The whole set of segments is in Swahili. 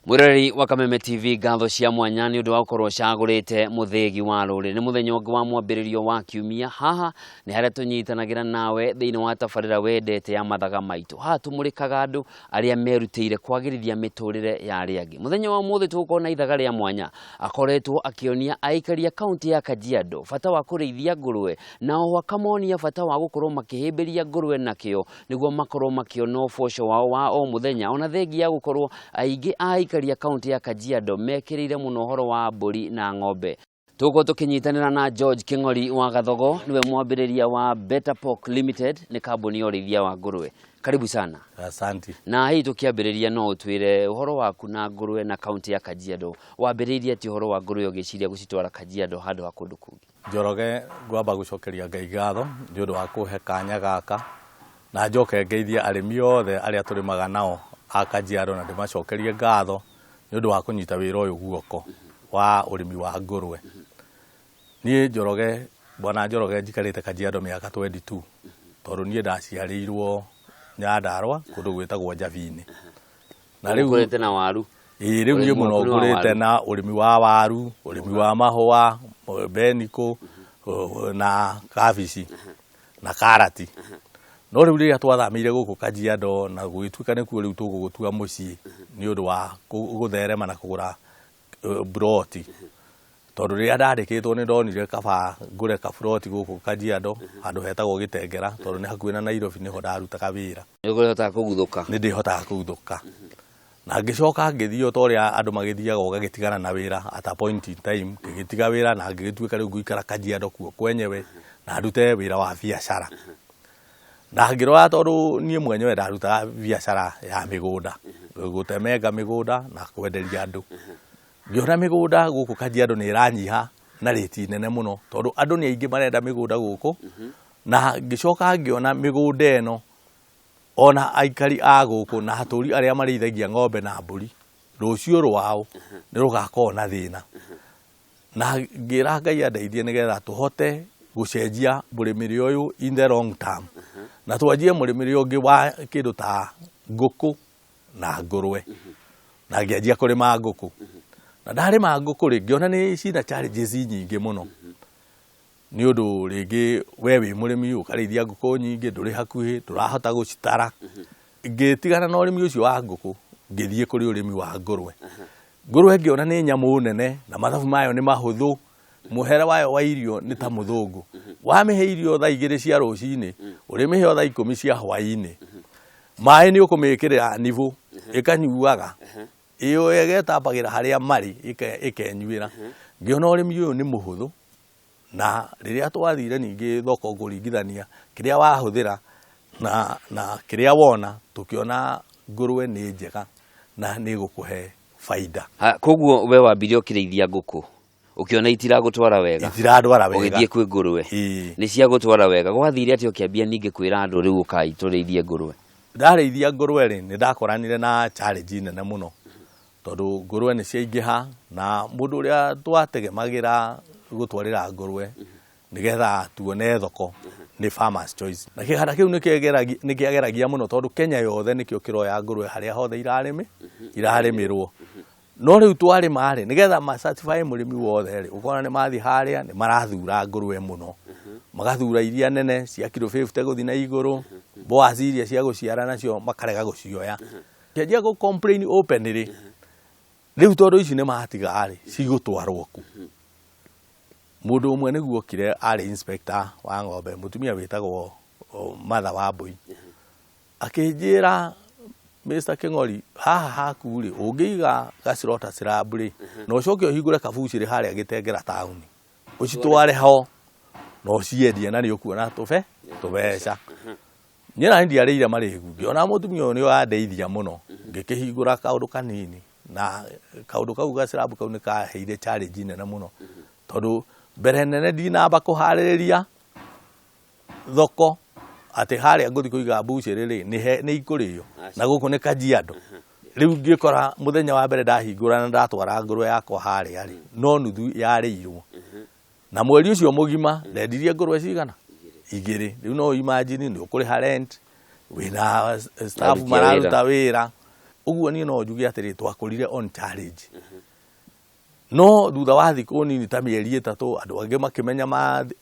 Mwirori wa Kameme TV gatho cia mwanya ni undu wa gukorwo cagurite muthegi wa ruri ni muthenya wa mwambiririo wa kiumia haha ni haria tunyitanagira nawe thiini wa tabarira wendete ya mathaga maitu haha tumurikaga andu aria merutire kwagirithia miturire ya aria angi muthenya wa muthi tugukorwo na ithaga ria mwanya akoretwo akionia aikaria kaunti ya Kajiado bata wa kurithia ngurwe na oho akamonia bata wa gukorwo makihimbiria ngurwe nakio niguo makorwo makiona uboco wao wa o muthenya ona thengi ya gukorwo aingi aikaria kaunti ya Kajiado mekirire muno horo wa mburi na ng'ombe. Tuko tukinyitanira na George King'ori wa Gathogo niwe mwambiriria wa Better Pork Limited ni kambuni ya urithia wa ngurwe. Karibu sana. Asante. Na hii tukiambiriria no utwire uhoro waku na ngurwe na kaunti ya Kajiado. Wambiriria ti uhoro wa ngurwe ugiciria gucitwara Kajiado handu ha kundu kungi. Njoroge ngwamba gucokeria Ngai ngatho ni undu wa kuhe kanya gaka na njoke ngeithia arimi othe aria turimaga nao a Kajiado na ndimacokerie ngatho ni undu wa kunyita wira uyu guoko wa urimi wa ngurwe. Nie Njoroge bwana Njoroge njikarite Kajiado miaka 22 tondu nie ndaciarirwo Nyandarua kundu gwitagwo Njavini na riu ngurite na waru riu nie muno ngurite na urimi wa waru urimi wa mahua beniko na kabici na karati. No riu ria twathamire guku Kajiado na gwituika ni kuo riu tugugutua mucii ni undu wa gutherema na kugura broti tondu ria ndandikitwo ni ndonire kaba ngure ka broti guku Kajiado handu hetagwo Gitengera tondu ni hakuina Nairobi niho ndarutaga wira ni ngurihota kuguthuka ni ndihotaga kuguthuka na ngicoka ngithio toria andu magithiaga ugagitigana na wira at a point in time ngitiga wira na ngituika riu guikara Kajiado kuo kwenyewe na ndute wira wa biashara. Na ngirwa tondu nie mwenyewe ndaruta biashara ya migunda gutemenga migunda na kwenderia andu ngiona migunda guku Kajiado ni iranyiha na reti nene muno tondu andu ni aingi marenda migunda guku na ngicoka ngiona migunda eno ona aikari a guku na haturi aria marithagia ng'ombe na mburi rucio rwao ni rugakorwo na thina na ngira Ngai andeithie nigetha tuhote gucenjia murimiri uyu in the long term na twanjie murimiri ungi wa kindu ta nguku na ngurwe na ngianjia kurima nguku na ndarima nguku ri ngiona ni cina challenges nyingi muno ni undu ringi we wi murimi ukarithia nguku nyingi nduri hakuhi turahota gucitara ngitigana na urimi ucio wa nguku ngithie kuri urimi wa ngurwe. Ngurwe ngiona ni nyamu nene na mathabu mayo ni mahuthu muhere wayo wa irio ni ta muthungu wamihe irio thaa 2 cia rucini urimihe thaa 10 cia hwaini mai ni ukumikirira nivu ikanyuaga iyo yegetambagira haria mari ikenyuira ngiona urimi uyu ni muhuthu na riria twathire ningi thoko nguringithania kiria wahuthira na kiria wona tukiona ngurwe ni njega na ni gukuhe faida. Koguo we wambirio kirithia nguku ukiona itiragutwara wega ugithie kwi ngurwe ni cia gutwara wega gwathire ati ukiambia ninge kwira andu riu ukai turithie ngurwe. Ndarithia ngurwe ri ni ndakoranire na challenge nene muno tondu ngurwe ni ciaingiha na mundu uria twategemagira gutwarira ngurwe nigetha tuone thoko ni farmers choice na kihara kiu ni kiageragia muno tondu Kenya yothe nikio kiroya ngurwe haria hothe irarimirwo no riu twarima ri nigetha ma certify murimi wothe ri ukona ni mathi haria ni marathura ngurwe muno magathura iria nene cia kilo 50 guthi na iguru boas iria cia guciara nacio makarega gucioya kianjia go complain openly riu tondu ici ni matiga ri cigutwarwo ku mundu umwe niguo kire ari inspector wa ng'ombe mutumia witagwo Matha wa Mbui akinjira Mr. King'ori haha haku ri ungiiga gacirota ciramburi no coke uhingure kabuciri haria Gitengera town ucitware ho no ciendie na ni ukuona tubeca nyina ndiarĩire marĩgu ngiona mutumia ũyũ nĩ andeithia muno ngĩkĩhingũra kaũndũ kanini na kaũndũ kau gacirambu kau nĩ kaheire challenge nene muno tondu mbere nene ndinamba kuharĩrĩria thoko ati haria nguthi kuiga buciri ri ni ikurio na guku ni Kajiado riu ngikora muthenya wa mbere ndahingura na ndatwara ngurwe yakwa haria ri no nuthu yarĩirwo na mweri ucio mugima ndendirie ngurwe cigana 2 riu no imagine ni ukuri ha rent wina staff mararuta wira uguo ni no njuge atiri twakorire on challenge no thutha wa thiku nini ta mieri 3 andu angi makimenya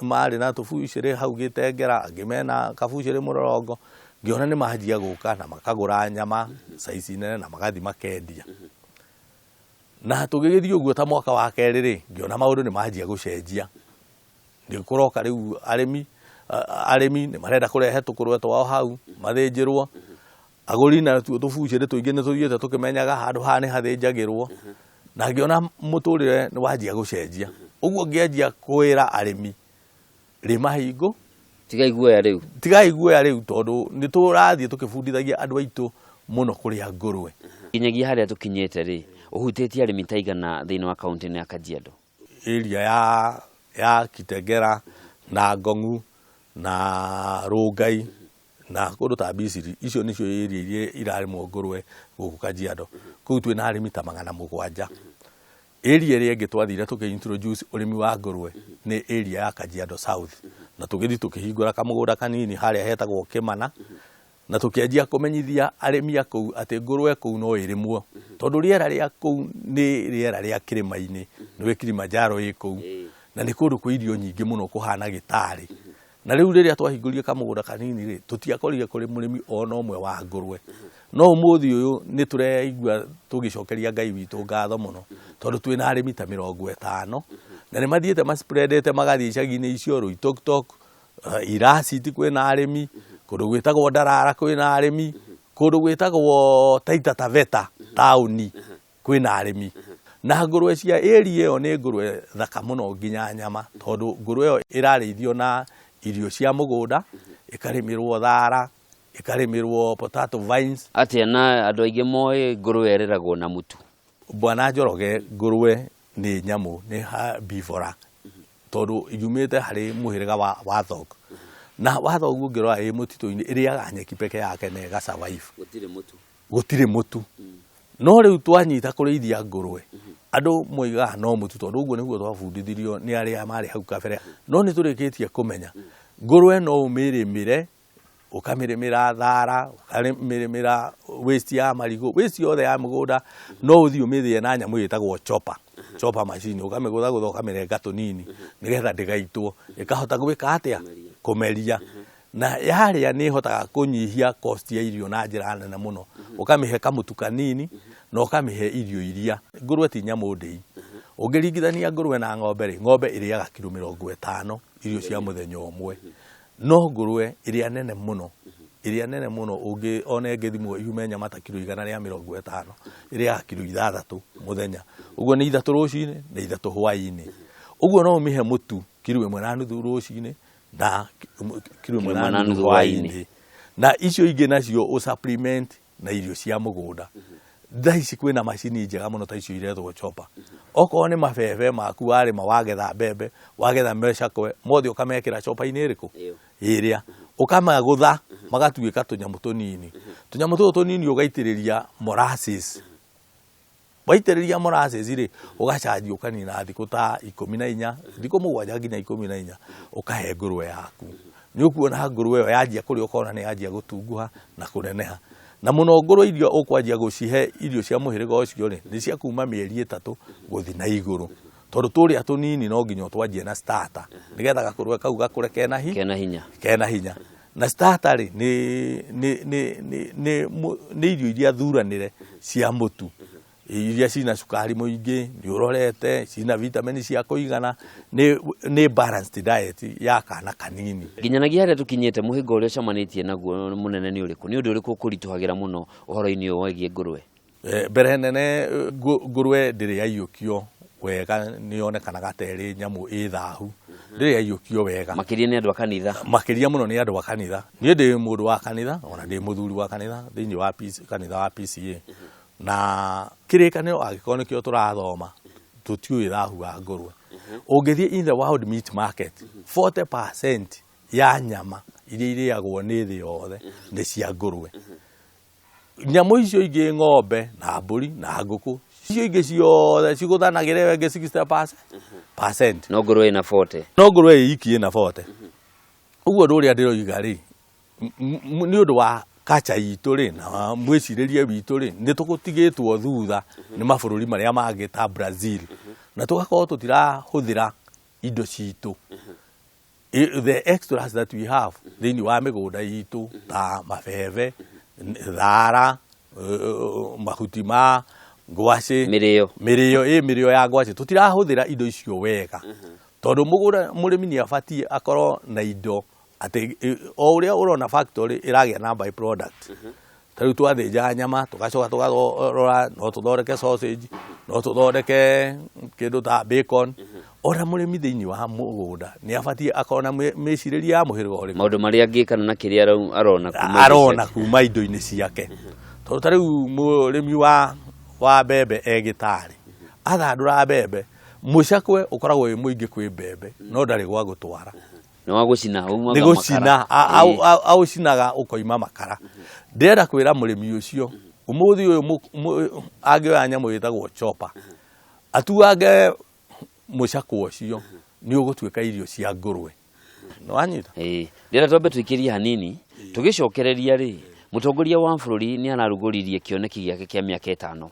mari na tubucire hau Gitengera angi mena kabucire Murorongo ngiona ni mahajia guka na makagura nyama saici nene na magathi makendia na tugigithii uguo ta mwaka wa kerĩ ri ngiona maundu ni mahajia gucenjia ndikuroka riu arimi ni marenda kurehe tukurwe twao hau mathinjirwo aguri na tubucire tuingi ni tuthiete tukimenyaga handu ha ni hathinjagirwo na ngiona muturire ni wajia gucenjia uguo ngianjia kwira arimi ri mahingo tigai guoya riu tondu ni turathie tukibundithagia andu aitu muno kuria ngurwe kinyagia haria tukinyete ri uhutĩtie arĩmi ta igana thĩinĩ wa kaunti ya Kajiado area ya Kitengera na Ngong'u na Rongai na kundu ta Bisiri icio nicio area iria irarĩmwo ngurwe guku Kajiado kuu twina arĩmi ta 700 area ĩrĩa ĩngĩ twathire tukiintroduce ũrĩmi wa ngurwe ni area ya Kajiado South na tugithi tukihingura kamugunda kanini haria hetagwo Kimana na tukianjia kumenyithia arĩmi akuu ati ngurwe kuu no irimwo tondu riera ria kuu ni riera ria kirimaini ni Kilimanjaro ikuu na ni kundu kwa irio nyingi muno kuhana gitari na riu riria twahingurire kamugunda kanini ri tutiakorire kuri murimi ona umwe wa ngurwe no umuthi uyu ni tureigua tugicokeria Ngai witu ngatho muno tondu twina arĩmi ta 50 na ni mathiete maspreadete magathi icagi-inĩ icio Ruitoktok Iraciti kwina arĩmi kundu gwitagwo Ndarara kwina arĩmi kundu gwitagwo Taita Taveta tauni kwina arĩmi na ngurwe cia area ĩyo ni ngurwe thaka muno nginya nyama tondu ngurwe ĩyo ĩrarĩithio na irio cia mugunda ikarĩmĩrwo thara ikarĩmĩrwo potato vines atia na andu aingĩ moĩ ngurwe ĩreragwo na mutu Bwana Njoroge ngurwe ni nyamu ni herbivora tondu yumite hari muhiriga wa thog na watho uguo ngirora mutitu-ini iriaga nyeki peke yake na ga survive gutire mutu no riu twanyita kurithia ngurwe andu moiga no mutu tondu uguo niguo twabundithirio ni aria mari hau kabere no ni turikitie kumenya ngurwe no umirimire ukamirimira thara ukamirimira waste ya marigo waste yothe ya mugunda no uthi umithie na nyamu yitagwo chopper machine ukamigutha gutha ukamirenga tunini nigetha ndigaitwo ikahota gwika atia kumeria na yaria ni hotaga kunyihia cost ya irio na njira nene muno ukamihe kamutu kanini na ukamihe irio iria ngurwe ti nyamu ndei ungiringithania ngurwe na ng'ombe iriaga kilo 50 irio cia muthenya umwe no ngurwe iria nene muno ungi one ngithimwo yume nyama ta kilo 150 iria kilo 6 muthenya uguo ni 3 rucini na 3 hwaini uguo no mihe mutu kilo 1.5 rucini na kilo 1.5 hwaini na icio ingi nacio o supplement na irio cia mugunda thaici kwina macini njega muno ta icio irethwo chopper oko ni mabebe maku wari mawagetha mbembe wagetha mecakwe mothi ukamekira chopper-ini iriku iria ukamagutha magatuika tunyamu tunini ugaitiriria molasses waitiriria molasses ri ugachaji ukanina thiku ta 14 thiku 7 nginya 14 ukahe ngurwe yaku ni ukuona ngurwe yo yanjia kuri ukona ni yanjia gutunguha na kuneneha na muno ngurwe irio ukwanjia gucihe irio cia muhiriga ucio ni cia kuma mieri 3 guthi na iguru tondu turia tunini no nginya twanjie na starter nigetha gakurwe kau gakure kena hinya na starter ri ni irio iria thuranire cia mutu iria cina sukari muingi ni urorete cina vitamin cia kuigana ni balanced diet ya kana kanini nginyanagia haria tukinyete muhinga uria camanitie naguo munene ni uriku ni undu uriku kurituhagira muno uhoro-ini uyu wegie ngurwe mbere nene ngurwe ndiri yaiyukio wega ni onekanaga teri nyamu ithahu ndiri yaiyukio wega makiria ni andu a kanitha makiria muno ni andu a kanitha ni ndi mundu wa kanitha ona ndi muthuri wa kanitha thiini wa kanitha wa PCA na kirikanio agikorwo nikio turathoma tutiui thahu wa ngurwe ungithie in the world meat market 40% ya nyama iria iriagwo ni thi yothe ni cia ngurwe nyamu icio ingi ng'ombe na mburi na nguku icio ingi ciothe ciguthanagire wenge 60% no ngurwe ina 40 no ngurwe iki ina 40 uguo nduria ndiroiga ri ni undu wa kacha itũ rĩ na mwĩcirĩrie witũ rĩ nĩ tũgũtigĩtwo thutha nĩ mabũrũri marĩa mangĩ ta Brazil na tũgakorwo tũtirahũthĩra indo citũ. The extras that we have thĩinĩ wa mĩgũnda itũ ta mabebe, thara, mahuti ma ngwacĩ, mĩrĩo ya ngwacĩ, tũtirahũthĩra indo icio wega tondũ mũrĩmi nĩ abatiĩ akorwo na indo atĩ o ũrĩa ũrona factory ĩragĩa na by product. Tarĩu twathĩnja nyama tũgacoka tũgarora no tũthondeke sausage, no tũthondeke kĩndũ ta bacon. Ona mũrĩmi thĩinĩ wa mũgũnda nĩ abatiĩ akorwo na mĩcirĩrie ya mũhĩrĩga ũrĩkũ, maũndũ marĩa angĩka na kĩrĩa arona kuma indo-inĩ ciake. Tondũ tarĩu mũrĩmi wa mbembe Gĩtarĩ athandũra mbembe, mũcakwe ũkoragwo wĩ mũingĩ kwĩ mbembe no ndarĩ gwa gũtwara, nĩ gũcina aũcinaga ũkoima makara. Ndĩrenda kwĩra mũrĩmi ũcio ũmũthĩ ũyũ angĩoya nyamũ ĩtagwo chopper atuange mũcakwe ũcio nĩ ũgũtuĩka irio cia ngũrwe. Nĩwanyita? Ndĩrenda twambe tũikĩrie hanini tũgĩcokereria rĩ, mũtongoria wa bũrũri nĩ anarugũririe kĩoneki gĩake kĩa mĩaka 5.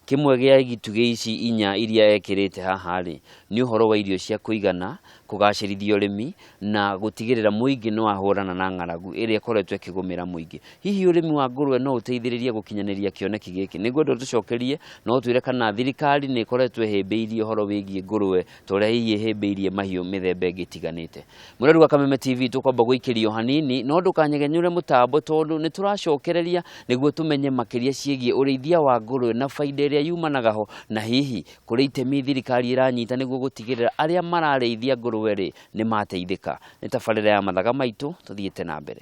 Kimwe gĩa itugĩ ici 4 iria ekĩrĩte haha rĩ nĩ ũhoro wa irio cia kũigana, kũgacĩrithia ũrĩmi na gũtigĩrĩra mũingĩ no ahũrana na ng'aragu ĩrĩa ĩkoretwo ĩkĩgũmĩra mũingĩ. Hihi ũrĩmi wa ngũrwe no ũteithĩrĩrie gũkinyanĩria kĩoneki gĩkĩ? Nĩguo tũcokerie no twĩre kana thirikari nĩ ĩkoretwo ĩhĩmbĩirie ũhoro wĩgiĩ ngũrwe ta ũrĩa hihi ĩhĩmbĩirie mahiũ mĩthemba ĩngĩ ĩtiganĩte. Mũrori wa Kameme TV tũkwamba gũikĩrio hanini no ndũkanyegenyũre mũtambo tondũ nĩ tũracokereria nĩguo tũmenye makĩria ciĩgiĩ ũrĩithia wa ngũrwe na baida ĩrĩa yumanaga ho, na hihi kũrĩ itemi thirikari ĩranyita nĩguo gũtigĩrĩra arĩa mararĩithia ngũrwe rĩ nĩ mateithĩka. Nĩ tabarĩra ya mathaga maitũ, tũthiĩte na mbere.